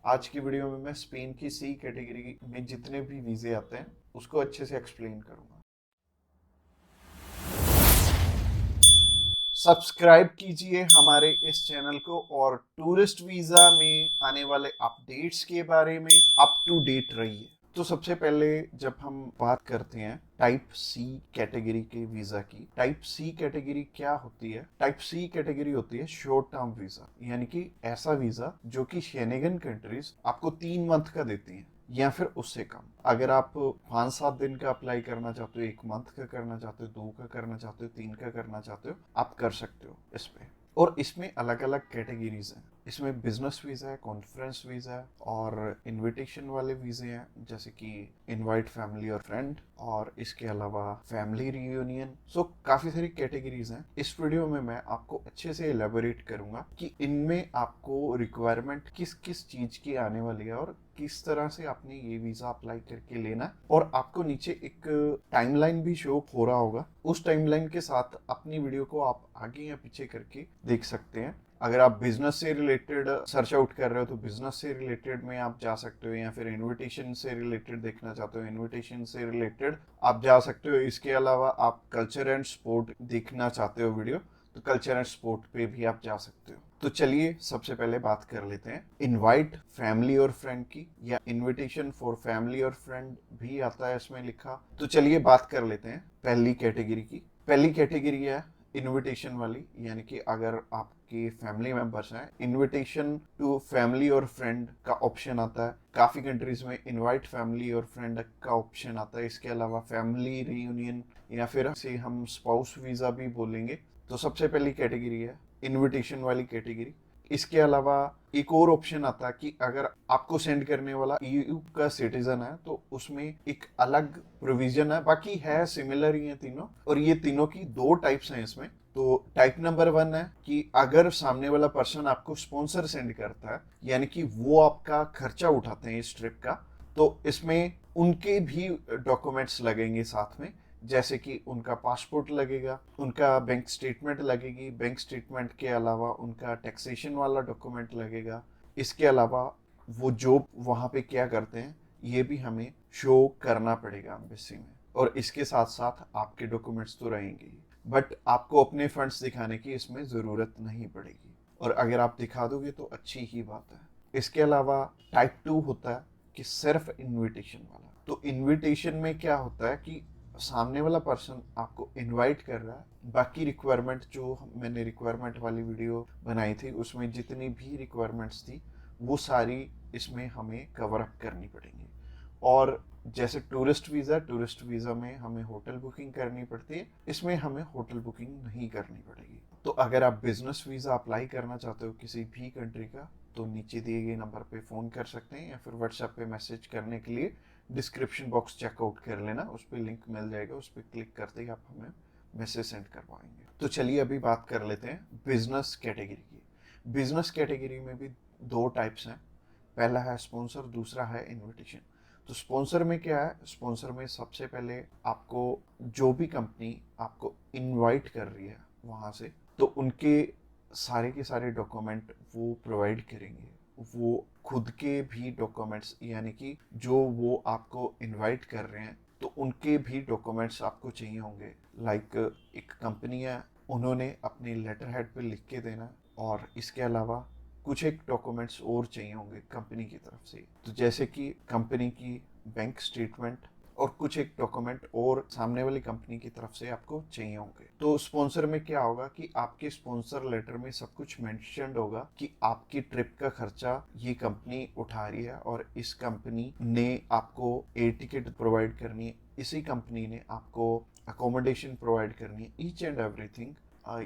आज की वीडियो में मैं स्पेन की सी कैटेगरी में जितने भी वीजे आते हैं उसको अच्छे से एक्सप्लेन करूंगा। सब्सक्राइब कीजिए हमारे इस चैनल को और टूरिस्ट वीजा में आने वाले अपडेट्स के बारे में अप टू डेट रहिए। तो सबसे पहले जब हम बात करते हैं टाइप सी कैटेगरी के वीजा की, टाइप सी कैटेगरी क्या होती है? टाइप सी कैटेगरी होती है शॉर्ट टर्म वीजा, यानी कि ऐसा वीजा जो कि शेनेगन कंट्रीज आपको 3 मंथ का देती हैं या फिर उससे कम। अगर आप 5-7 दिन का अप्लाई करना चाहते हो, 1 मंथ का करना चाहते हो, 2 का करना चाहते हो, 3 का करना चाहते हो, आप कर सकते हो इस पे। और इसमें अलग अलग कैटेगरीज हैं। इसमें बिजनेस वीजा है, कॉन्फ्रेंस वीजा है और इनविटेशन वाले वीजे हैं, जैसे कि इनवाइट फैमिली और फ्रेंड, और इसके अलावा फैमिली रियूनियन। सो काफी सारी कैटेगरीज हैं। इस वीडियो में मैं आपको अच्छे से इलेबोरेट करूंगा कि इनमें आपको रिक्वायरमेंट किस किस चीज की आने वाली है और किस तरह से आपने ये वीजा अप्लाई करके लेना। और आपको नीचे एक टाइमलाइन भी शो हो रहा होगा, उस टाइमलाइन के साथ अपनी वीडियो को आप आगे या पीछे करके देख सकते हैं। अगर आप बिजनेस से रिलेटेड सर्च आउट कर रहे हो तो बिजनेस से रिलेटेड में आप जा सकते हो, या फिर इनविटेशन से रिलेटेड देखना चाहते हो इनविटेशन से रिलेटेड आप जा सकते हो। इसके अलावा आप कल्चर एंड स्पोर्ट देखना चाहते हो वीडियो, तो कल्चर एंड स्पोर्ट पे भी आप जा सकते हो। तो चलिए सबसे पहले बात कर लेते हैं इनवाइट फैमिली और फ्रेंड की, या इनविटेशन फॉर फैमिली और फ्रेंड भी आता है इसमें लिखा। तो चलिए बात कर लेते हैं पहली कैटेगरी की। पहली कैटेगरी है इनविटेशन वाली, यानी कि अगर आपके फैमिली मेंबर्स हैं, इनविटेशन टू फैमिली और फ्रेंड का ऑप्शन आता है। काफी कंट्रीज में इनवाइट फैमिली और फ्रेंड का ऑप्शन आता है। इसके अलावा फैमिली रियूनियन, या फिर इसे हम स्पाउस वीजा भी बोलेंगे। तो सबसे पहली कैटेगरी है इनविटेशन वाली कैटेगरी। इसके अलावा एक और ऑप्शन आता है कि अगर आपको सेंड करने वाला ईयू का सिटीजन है तो उसमें एक अलग प्रोविजन है, बाकी है सिमिलर ही है तीनों। और ये तीनों की 2 टाइप्स हैं इसमें। तो टाइप नंबर 1 है कि अगर सामने वाला पर्सन आपको स्पॉन्सर सेंड करता है, यानी कि वो आपका खर्चा उठाते हैं इस ट्रिप का, तो इसमें उनके भी डॉक्यूमेंट्स लगेंगे साथ में, जैसे कि उनका पासपोर्ट लगेगा, उनका बैंक स्टेटमेंट लगेगी, बैंक स्टेटमेंट के अलावा उनका टैक्सेशन वाला डॉक्यूमेंट लगेगा। इसके अलावा वो जॉब वहाँ पे क्या करते हैं ये भी हमें शो करना पड़ेगा एम्बेसी में। और इसके साथ साथ आपके डॉक्यूमेंट्स तो रहेंगे ही, बट आपको अपने फंड्स दिखाने की इसमें ज़रूरत नहीं पड़ेगी, और अगर आप दिखा दोगे तो अच्छी ही बात है। इसके अलावा टाइप 2 होता है कि सिर्फ इनविटेशन वाला। तो इनविटेशन में क्या होता है कि सामने वाला पर्सन आपको इनवाइट कर रहा है, बाकी रिक्वायरमेंट जो मैंने रिक्वायरमेंट वाली वीडियो बनाई थी उसमें जितनी भी रिक्वायरमेंट्स थी वो सारी इसमें हमें कवर अप करनी पड़ेंगी। और जैसे टूरिस्ट वीज़ा में हमें होटल बुकिंग करनी पड़ती है, इसमें हमें होटल बुकिंग नहीं करनी पड़ेगी। तो अगर आप बिजनेस वीज़ा अप्लाई करना चाहते हो किसी भी कंट्री का, तो नीचे दिए गए नंबर पे फ़ोन कर सकते हैं, या फिर व्हाट्सएप पे मैसेज करने के लिए डिस्क्रिप्शन बॉक्स चेकआउट कर लेना, उस पर लिंक मिल जाएगा, उस पर क्लिक करते ही आप हमें मैसेज सेंड कर पाएंगे। तो चलिए अभी बात कर लेते हैं बिजनेस कैटेगरी की। बिजनेस कैटेगरी में भी 2 टाइप्स हैं। पहला है स्पॉन्सर, दूसरा है इनविटेशन। तो स्पॉन्सर में क्या है? स्पॉन्सर में सबसे पहले आपको जो भी कंपनी आपको इनवाइट कर रही है वहाँ से, तो उनके सारे के सारे डॉक्यूमेंट वो प्रोवाइड करेंगे। वो खुद के भी डॉक्यूमेंट्स, यानी कि जो वो आपको इनवाइट कर रहे हैं तो उनके भी डॉक्यूमेंट्स आपको चाहिए होंगे। लाइक एक कंपनी है, उन्होंने अपने लेटर हेड पे लिख के देना, और इसके अलावा कुछ एक डॉक्यूमेंट्स और चाहिए होंगे कंपनी की तरफ से। तो जैसे कि कंपनी की बैंक स्टेटमेंट और कुछ एक डॉक्यूमेंट और सामने वाली कंपनी की तरफ से आपको चाहिए होंगे। तो स्पॉन्सर में क्या होगा कि आपके स्पॉन्सर लेटर में सब कुछ मेंशन्ड होगा कि आपकी ट्रिप का खर्चा ये कंपनी उठा रही है, और इस कंपनी ने आपको एयर टिकट प्रोवाइड करनी है, इसी कंपनी ने आपको अकोमोडेशन प्रोवाइड करनी है, ईच एंड एवरीथिंग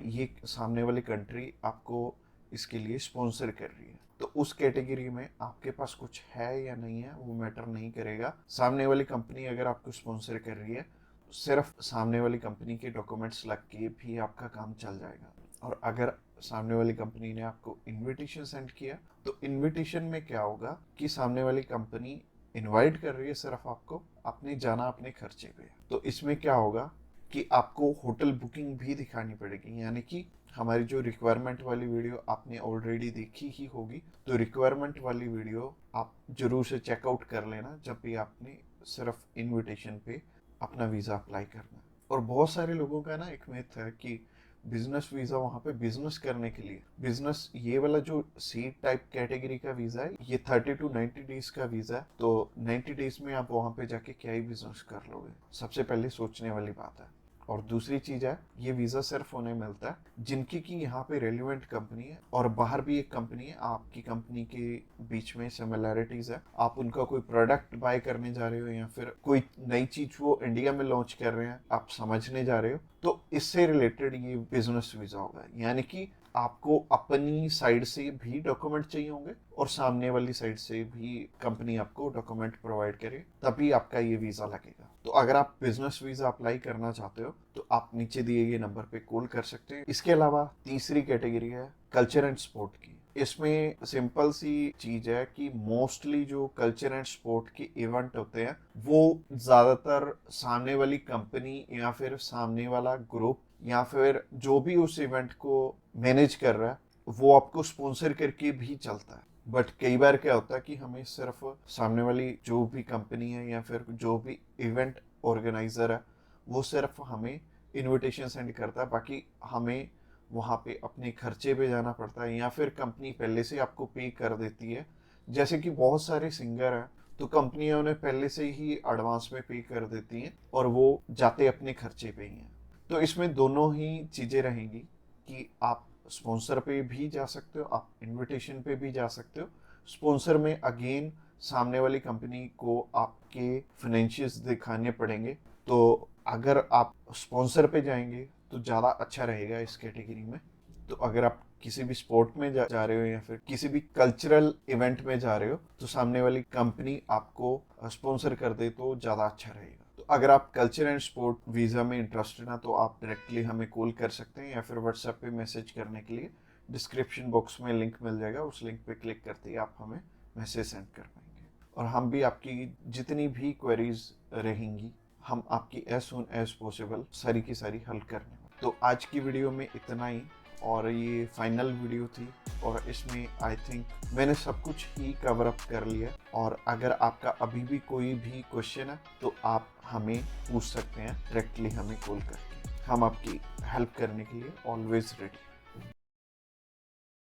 ये सामने वाली कंट्री आपको इसके लिए स्पॉन्सर कर रही है। तो उस कैटेगरी में आपके पास कुछ है या नहीं है वो मैटर नहीं करेगा। सामने वाली कंपनी अगर आपको स्पॉन्सर कर रही है, सिर्फ सामने वाली कंपनी के डॉक्यूमेंट्स लग के भी आपका काम चल जाएगा। और अगर सामने वाली कंपनी ने आपको इनविटेशन सेंड किया, तो इनविटेशन में क्या होगा कि सामने वाली कंपनी इनवाइट कर रही है सिर्फ आपको, आपने जाना अपने खर्चे पे। तो इसमें क्या होगा कि आपको होटल बुकिंग भी दिखानी पड़ेगी, यानी कि हमारी जो रिक्वायरमेंट वाली वीडियो आपने ऑलरेडी देखी ही होगी, तो रिक्वायरमेंट वाली वीडियो आप जरूर से चेकआउट कर लेना जब भी आपने सिर्फ इनविटेशन पे अपना वीज़ा अप्लाई करना है। और बहुत सारे लोगों का ना एक मिथ है कि बिजनेस वीज़ा वहाँ पे बिजनेस करने के लिए, बिजनेस ये वाला जो सी टाइप कैटेगरी का वीज़ा है ये 30 to 90 डेज का वीज़ा है, तो 90 डेज में आप वहाँ पे जाके क्या ही बिजनेस कर लोगे, सबसे पहले सोचने वाली बात है। और दूसरी चीज है, ये वीजा सिर्फ उन्हें मिलता है जिनकी की यहाँ पे रेलिवेंट कंपनी है और बाहर भी एक कंपनी है, आपकी कंपनी के बीच में सिमिलैरिटीज है, आप उनका कोई प्रोडक्ट बाय करने जा रहे हो या फिर कोई नई चीज वो इंडिया में लॉन्च कर रहे हैं आप समझने जा रहे हो, तो इससे रिलेटेड ये बिजनेस वीजा होगा। यानी कि आपको अपनी साइड से भी डॉक्यूमेंट चाहिए होंगे और सामने वाली साइड से भी कंपनी आपको डॉक्यूमेंट प्रोवाइड करे, तभी आपका ये वीजा लगेगा। तो अगर आप बिजनेस वीजा अप्लाई करना चाहते हो तो आप नीचे दिए गए नंबर पे कॉल कर सकते हैं। इसके अलावा तीसरी कैटेगरी है कल्चर एंड स्पोर्ट की। इसमें सिंपल सी चीज है कि मोस्टली जो कल्चर एंड स्पोर्ट के इवेंट होते हैं वो ज्यादातर सामने वाली कंपनी या फिर सामने वाला ग्रुप या फिर जो भी उस इवेंट को मैनेज कर रहा है वो आपको स्पॉन्सर करके भी चलता है। बट कई बार क्या होता है कि हमें सिर्फ सामने वाली जो भी कंपनी है या फिर जो भी इवेंट ऑर्गेनाइजर है वो सिर्फ हमें इनविटेशन सेंड करता है, बाकी हमें वहाँ पे अपने खर्चे पे जाना पड़ता है या फिर कंपनी पहले से आपको पे कर देती है। जैसे कि बहुत सारे सिंगर हैं तो कंपनियां उन्हें पहले से ही एडवांस में पे कर देती हैं और वो जाते अपने खर्चे पे ही हैं। तो इसमें दोनों ही चीज़ें रहेंगी कि आप स्पॉन्सर पे भी जा सकते हो, आप इनविटेशन पे भी जा सकते हो। स्पॉन्सर में अगेन सामने वाली कंपनी को आपके फाइनेंशियल्स दिखाने पड़ेंगे, तो अगर आप स्पॉन्सर पे जाएंगे तो ज़्यादा अच्छा रहेगा इस कैटेगरी में। तो अगर आप किसी भी स्पोर्ट में जा रहे हो या फिर किसी भी कल्चरल इवेंट में जा रहे हो तो सामने वाली कंपनी आपको स्पॉन्सर कर दे तो ज़्यादा अच्छा रहेगा। तो अगर आप कल्चर एंड स्पोर्ट वीज़ा में इंटरेस्टेड हैं तो आप डायरेक्टली हमें कॉल कर सकते हैं या फिर व्हाट्सएप पे मैसेज करने के लिए डिस्क्रिप्शन बॉक्स में लिंक मिल जाएगा, उस लिंक पे क्लिक करते ही आप हमें मैसेज सेंड कर पाएंगे और हम भी आपकी जितनी भी क्वेरीज रहेंगी हम आपकी एज सुन एज पॉसिबल सारी की सारी हल करने वाले। तो आज की वीडियो में इतना ही और ये फाइनल वीडियो थी और इसमें आई थिंक मैंने सब कुछ ही कवर अप कर लिया। और अगर आपका अभी भी कोई भी क्वेश्चन है तो आप हमें पूछ सकते हैं डायरेक्टली हमें कॉल करके, हम आपकी हेल्प करने के लिए ऑलवेज रेडी।